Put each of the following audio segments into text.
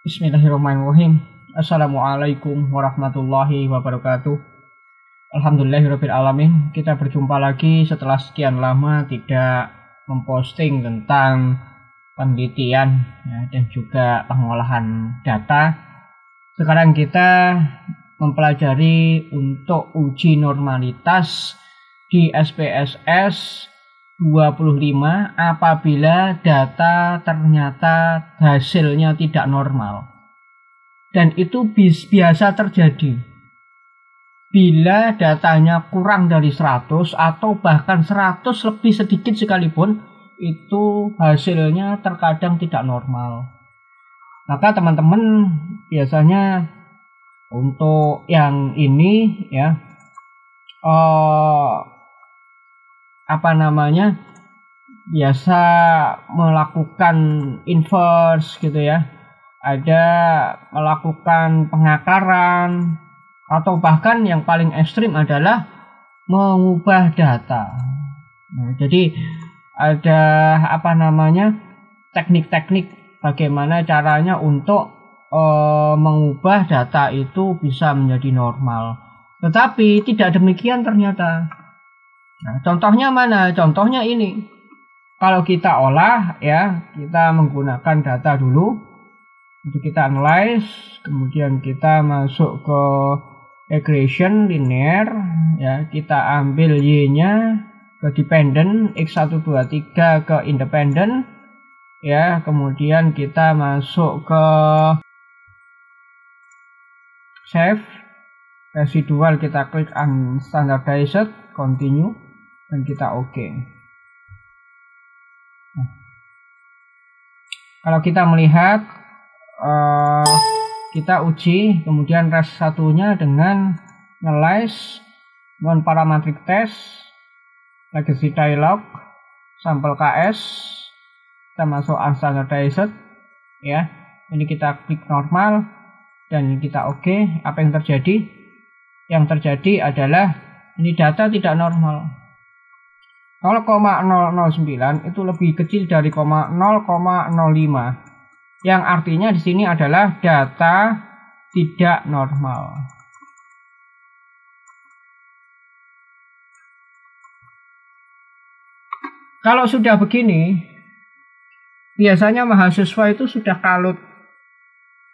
Bismillahirrahmanirrahim. Assalamualaikum warahmatullahi wabarakatuh. Alhamdulillahirabbil alamin. Kita berjumpa lagi setelah sekian lama tidak memposting tentang penelitian dan juga pengolahan data. Sekarang kita mempelajari untuk uji normalitas di SPSS 25 apabila data ternyata hasilnya tidak normal. Dan itu biasa terjadi bila datanya kurang dari 100 atau bahkan 100 lebih sedikit sekalipun, itu hasilnya terkadang tidak normal. Maka teman-teman biasanya untuk yang ini ya biasa melakukan inverse gitu ya, ada melakukan pengakaran, atau bahkan yang paling ekstrim adalah mengubah data. Jadi ada teknik-teknik bagaimana caranya untuk mengubah data itu bisa menjadi normal. Tetapi tidak demikian ternyata. Nah, contohnya mana? Contohnya ini. Kalau kita olah ya, kita menggunakan data dulu. Untuk kita analyze, kemudian kita masuk ke regression linear ya, kita ambil Y-nya ke dependent, X1 2 3 ke independent ya, kemudian kita masuk ke save, residual kita klik unstandardized, continue, dan kita oke. Kalau kita melihat kita uji kemudian res satunya dengan analyze non-parametric test, legacy dialog, sampel KS, kita masuk unstandardized ya, ini kita klik normal dan kita oke. Apa yang terjadi? Yang terjadi adalah ini data tidak normal. 0,009 itu lebih kecil dari 0,05, yang artinya di sini adalah data tidak normal. Kalau sudah begini, biasanya mahasiswa itu sudah kalut.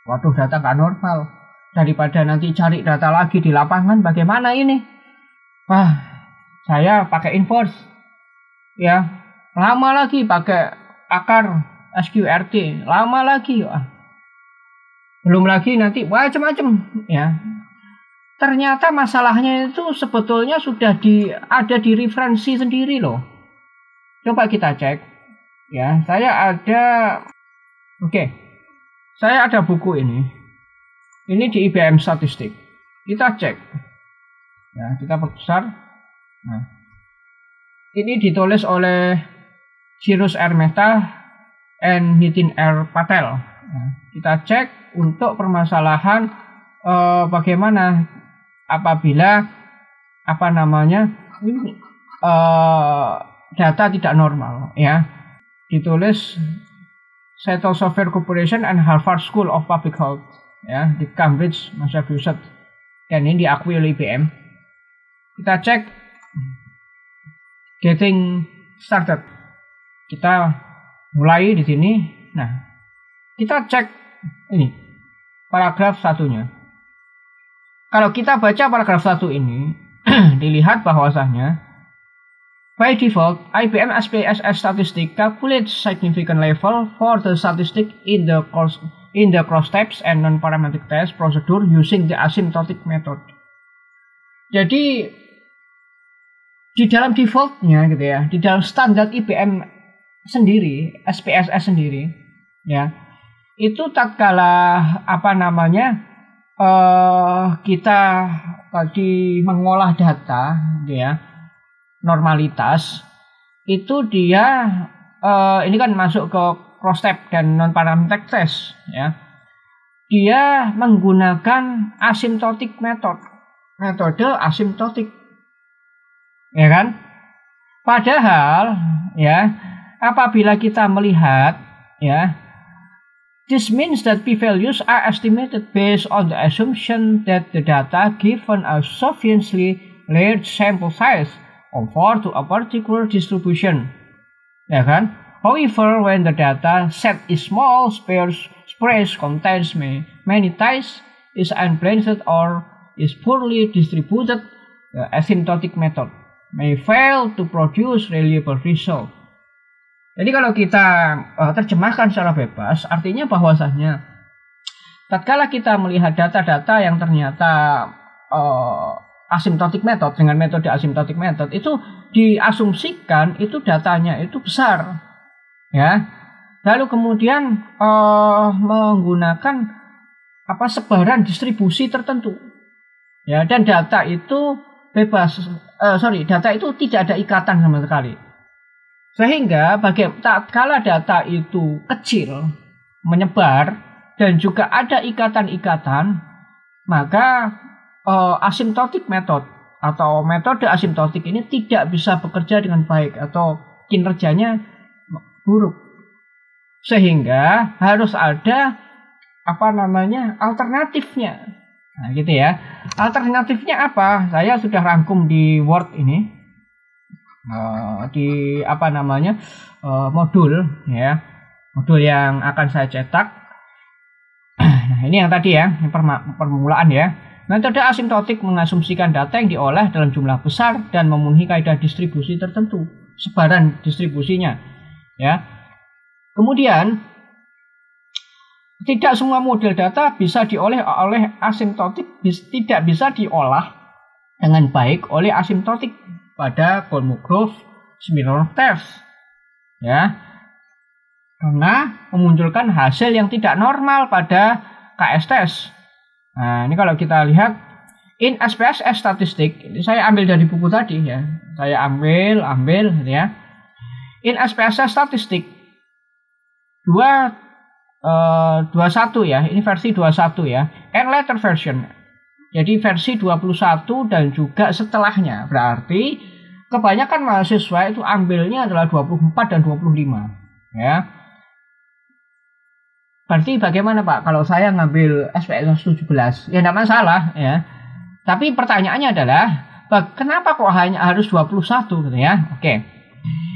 Waduh, data nggak normal. Daripada nanti cari data lagi di lapangan, bagaimana ini? Wah, saya pakai inverse. Ya, lama lagi pakai akar SQRT, lama lagi. Belum lagi nanti macam-macam ya. Ternyata masalahnya itu sebetulnya sudah ada di referensi sendiri loh. Coba kita cek ya. Saya ada buku ini. Ini di IBM Statistik. Kita cek. Ya, kita perbesar. Nah, ini ditulis oleh Cyrus R. Mehta and Nitin R. Patel. Nah, kita cek untuk permasalahan bagaimana apabila data tidak normal ya. Ditulis Seattle Software Corporation and Harvard School of Public Health ya, di Cambridge, Massachusetts, dan ini diakui oleh IBM. Kita cek getting started. Kita mulai di sini. Nah, kita cek ini paragraf satunya. Kalau kita baca paragraf 1 ini, dilihat bahwasanya by default IBM SPSS statistic calculates significant level for the statistic in the cross-types and non-parametric test procedure using the asymptotic method. Jadi di dalam defaultnya gitu ya, di dalam standar IBM sendiri, SPSS sendiri ya, itu tatkala kita tadi mengolah data ya, normalitas itu dia ini kan masuk ke cross-type dan non-parametric test ya, dia menggunakan asymptotic metode asymptotic ya kan. Padahal ya, apabila kita melihat ya, This means that p-values are estimated based on the assumption that the data given a sufficiently large sample size conform to a particular distribution. Ya kan? However, when the data set is small, sparse contains many ties, is unbalanced or is poorly distributed, the asymptotic method may fail to produce reliable result. Jadi kalau kita terjemahkan secara bebas, artinya bahwasanya tatkala kita melihat data-data yang ternyata asymptotic method, dengan metode asymptotic method itu diasumsikan itu datanya itu besar, ya. Lalu kemudian menggunakan sebaran distribusi tertentu, ya. Dan data itu bebas, data itu tidak ada ikatan sama sekali. Sehingga tatkala data itu kecil, menyebar, dan juga ada ikatan-ikatan, maka asymptotic method atau metode asymptotic ini tidak bisa bekerja dengan baik atau kinerjanya buruk. Sehingga harus ada alternatifnya. Nah, gitu ya. Alternatifnya apa? Saya sudah rangkum di Word ini. Di modul, ya, modul yang akan saya cetak. Nah, ini yang tadi ya, permulaan ya. Metode asymptotik mengasumsikan data yang diolah dalam jumlah besar dan memenuhi kaidah distribusi tertentu, sebaran distribusinya, ya. Kemudian tidak semua model data bisa diolah oleh asymptotik, tidak bisa diolah dengan baik oleh asymptotik pada Kolmogorov-Smirnov test, ya, karena memunculkan hasil yang tidak normal pada KS test. Nah, ini kalau kita lihat in SPSS statistik, ini saya ambil dari buku tadi ya, saya ambil ya. In SPSS statistik 21 ya, ini versi 21 ya, and later version. Jadi versi 21 dan juga setelahnya. Berarti kebanyakan mahasiswa itu ambilnya adalah 24 dan 25. Ya. Berarti bagaimana Pak kalau saya ngambil SPSS 17? Ya tidak masalah ya. Tapi pertanyaannya adalah kenapa kok hanya harus 21 gitu ya? Oke.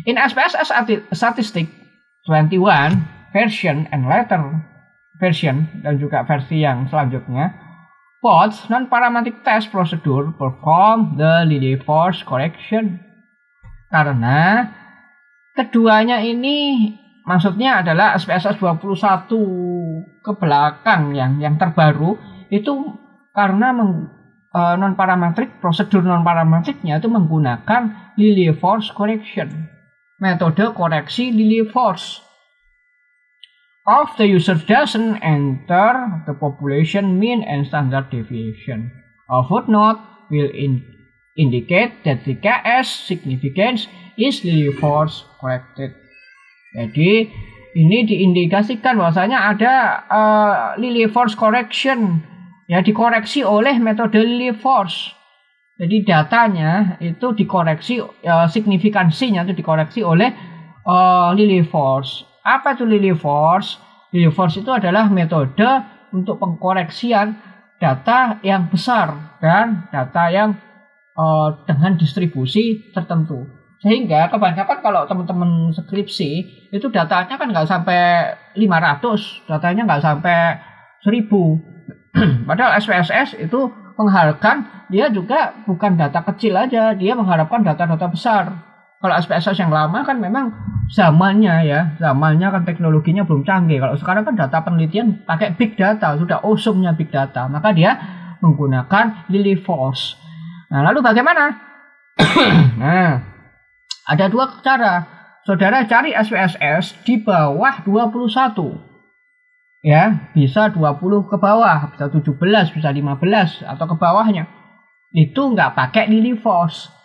In SPSS statistik 21 version and later version dan juga versi yang selanjutnya, both non-parametric test procedure perform the Lilliefors correction. Karena keduanya ini maksudnya adalah SPSS 21 ke belakang yang terbaru itu karena non-parametric, prosedur non-parametricnya itu menggunakan Lilliefors correction. Metode koreksi Lilliefors. Of the user doesn't enter the population mean and standard deviation. A footnote will indicate that the KS significance is Lilliefors corrected. Jadi ini diindikasikan bahwasanya ada Lilliefors correction, ya, dikoreksi oleh metode Lilliefors. Jadi datanya itu dikoreksi, signifikansinya itu dikoreksi oleh Lilliefors. Apa itu Lilliefors? Lilliefors itu adalah metode untuk pengkoreksian data yang besar dan data yang dengan distribusi tertentu. Sehingga kebanyakan kalau teman-teman skripsi itu datanya kan nggak sampai 500, datanya nggak sampai 1000. Padahal SPSS itu mengharapkan dia juga bukan data kecil aja, dia mengharapkan data-data besar. Kalau SPSS yang lama kan memang zamannya kan teknologinya belum canggih. Kalau sekarang kan data penelitian pakai big data, sudah awesome-nya big data, maka dia menggunakan Lilliefors. Nah, lalu bagaimana? Nah, ada dua cara. Saudara cari SPSS di bawah 21. Ya, bisa 20 ke bawah, bisa 17, bisa 15 atau ke bawahnya. Itu nggak pakai Lilliefors.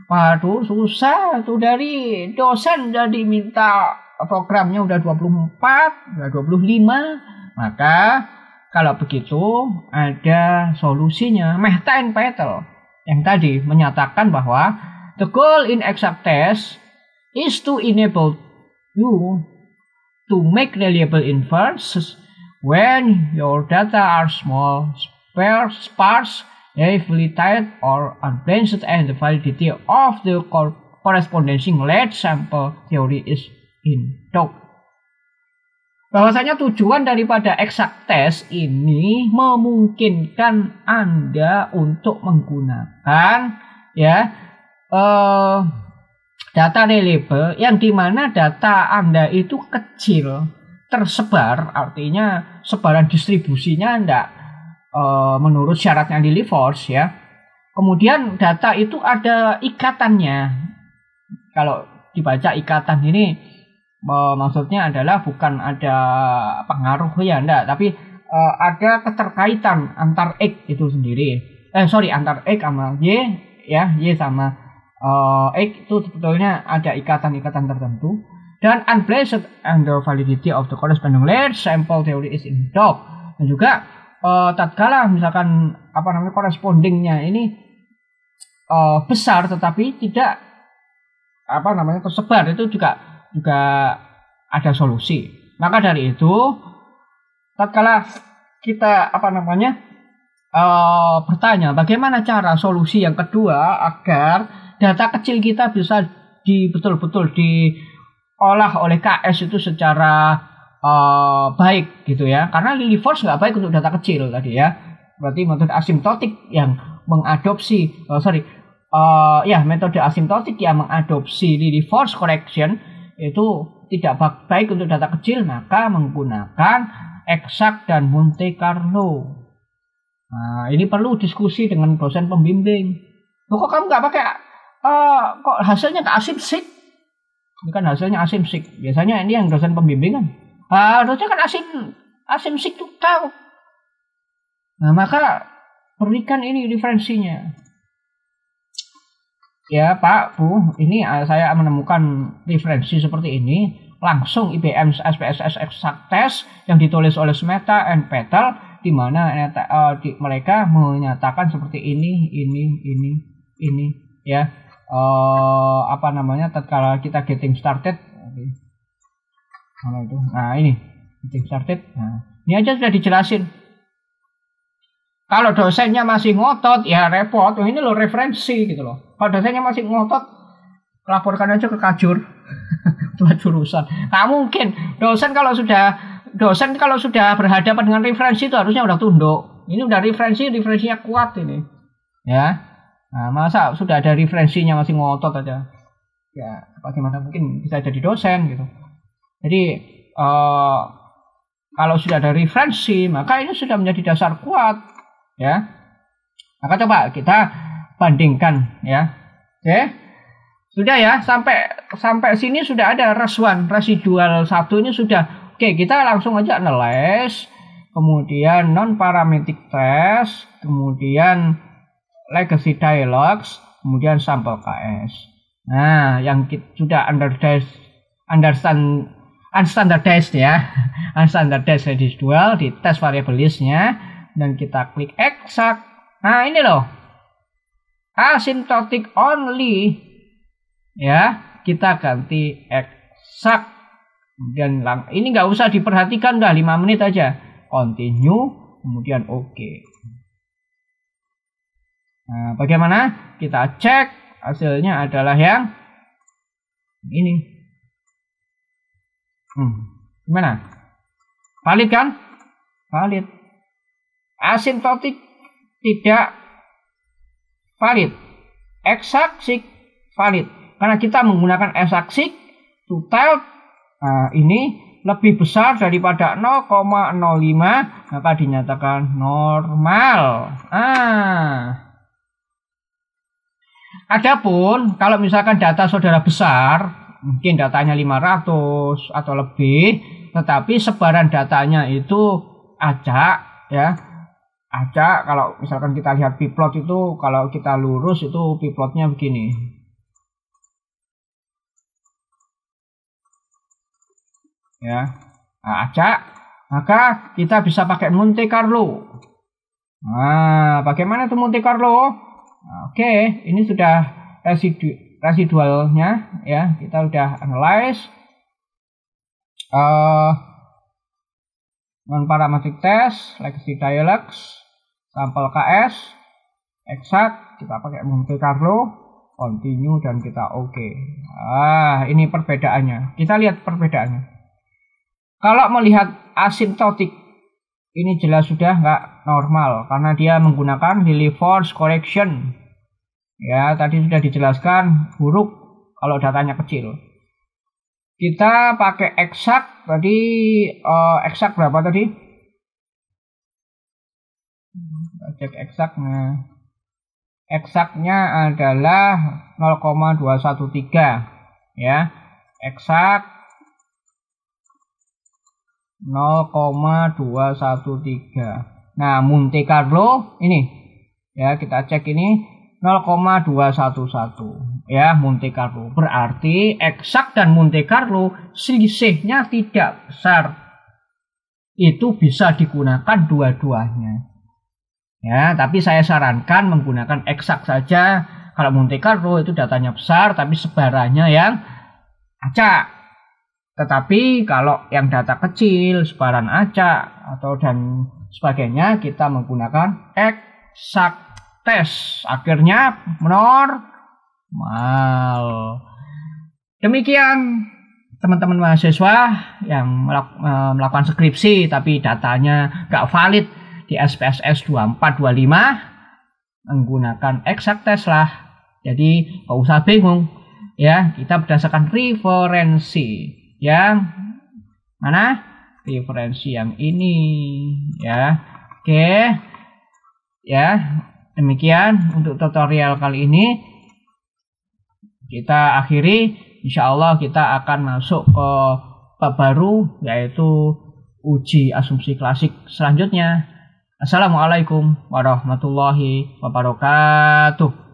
Waduh, susah tuh, dari dosen jadi minta programnya udah 24, udah 25. Maka kalau begitu ada solusinya. Mehta and Patel yang tadi menyatakan bahwa the goal in exact test is to enable you to make reliable inferences When your data are small, sparse, heavily typed, or unbalanced, and the validity of the corresponding large sample theory is in doubt. Bahwasanya tujuan daripada exact test ini memungkinkan Anda untuk menggunakan data reliable yang dimana data Anda itu kecil, tersebar, artinya sebaran distribusinya tidak menurut syaratnya Lilly Force ya. Kemudian data itu ada ikatannya. Kalau dibaca ikatan ini maksudnya adalah bukan ada pengaruh ya enggak, tapi ada keterkaitan antar X itu sendiri. Antar X sama Y ya, Y sama X itu sebetulnya ada ikatan-ikatan tertentu. Dan unbalanced and the validity of the corresponding large sample theory is in doubt. Dan juga tatkala misalkan correspondingnya ini besar tetapi tidak tersebar, itu juga ada solusi. Maka dari itu tatkala kita bertanya bagaimana cara solusi yang kedua agar data kecil kita bisa betul-betul diolah oleh KS itu secara baik gitu ya, karena Lilly Force nggak baik untuk data kecil tadi ya. Berarti metode asimptotik yang mengadopsi metode asimptotik yang mengadopsi Lilly Force correction itu tidak baik untuk data kecil, maka menggunakan exact dan Monte Carlo. Nah, ini perlu diskusi dengan dosen pembimbing. Kok kamu nggak pakai kok hasilnya nggak asimsik? Ini kan hasilnya asimsik. Biasanya ini yang dosen pembimbing kan. Harusnya kan asimsik tuh tahu. Nah, maka berikan ini referensinya. Ya Pak, Bu, ini saya menemukan referensi seperti ini. Langsung IBM SPSS Exact Test yang ditulis oleh Smeta and Petal, di mana mereka menyatakan seperti ini ya. Tatkala kita getting started. Nah ini getting started. Nah, ini aja sudah dijelasin. Kalau dosennya masih ngotot ya repot. Ini loh referensi gitu loh. Kalau dosennya masih ngotot, laporkan aja ke Kajur. Tua jurusan. Nggak mungkin. Dosen kalau sudah berhadapan dengan referensi itu harusnya udah tunduk. Ini udah referensinya kuat ini. Ya. Nah, masa sudah ada referensinya masih ngotot aja. Ya, bagaimana mungkin bisa jadi dosen gitu. Jadi kalau sudah ada referensi, maka ini sudah menjadi dasar kuat, ya. Maka coba kita bandingkan, ya. Oke, sudah ya, sampai sini sudah ada residual 1 ini sudah. Oke, kita langsung aja analyze, kemudian non parametric test, kemudian legacy dialogues, kemudian sampel KS. Nah, yang sudah unstandardized ya, unstandardized residual di tes variable listnya, dan kita klik exact. Nah ini loh, asymptotic only ya, kita ganti exact. Kemudian ini nggak usah diperhatikan, udah 5 menit aja, continue, kemudian oke. Nah, bagaimana? Kita cek hasilnya adalah yang ini. Gimana? Valid kan? Valid. Asymptotik tidak valid. Exact valid. Karena kita menggunakan exact to tell ini lebih besar daripada 0,05, maka dinyatakan normal. Adapun kalau misalkan data saudara besar, mungkin datanya 500 atau lebih, tetapi sebaran datanya itu acak ya. Acak, kalau misalkan kita lihat p-plot itu, kalau kita lurus itu p-plotnya begini. Ya. Nah, acak, maka kita bisa pakai Monte Carlo. Nah, bagaimana itu Monte Carlo? Nah, oke, ini sudah residualnya ya, kita udah analyze. non-parametric test, legacy dialogues, sampel KS, exact, kita pakai Monte Carlo, continue, dan kita oke. Ini perbedaannya. Kita lihat perbedaannya. Kalau melihat asymptotic, ini jelas sudah nggak normal karena dia menggunakan Lillie force correction. Ya, tadi sudah dijelaskan buruk kalau datanya kecil. Kita pakai exact tadi, exact berapa tadi? Kita cek exactnya. Exactnya adalah 0,213 ya. Exact 0,213. Nah, Monte Carlo ini ya, kita cek ini 0,211 ya, Monte Carlo. Berarti exact dan Monte Carlo selisihnya tidak besar. Itu bisa digunakan dua-duanya. Ya, tapi saya sarankan menggunakan exact saja. Kalau Monte Carlo itu datanya besar tapi sebarannya yang acak. Tetapi kalau yang data kecil, sebaran acak atau dan sebagainya, kita menggunakan exact test. Akhirnya normal. Demikian teman-teman mahasiswa yang melakukan skripsi tapi datanya nggak valid di SPSS 2425, menggunakan exact test lah. Jadi nggak usah bingung ya, kita berdasarkan referensi yang mana, referensi yang ini ya. Oke ya, demikian untuk tutorial kali ini. Kita akhiri, insya Allah kita akan masuk ke bab baru, yaitu uji asumsi klasik selanjutnya. Assalamualaikum warahmatullahi wabarakatuh.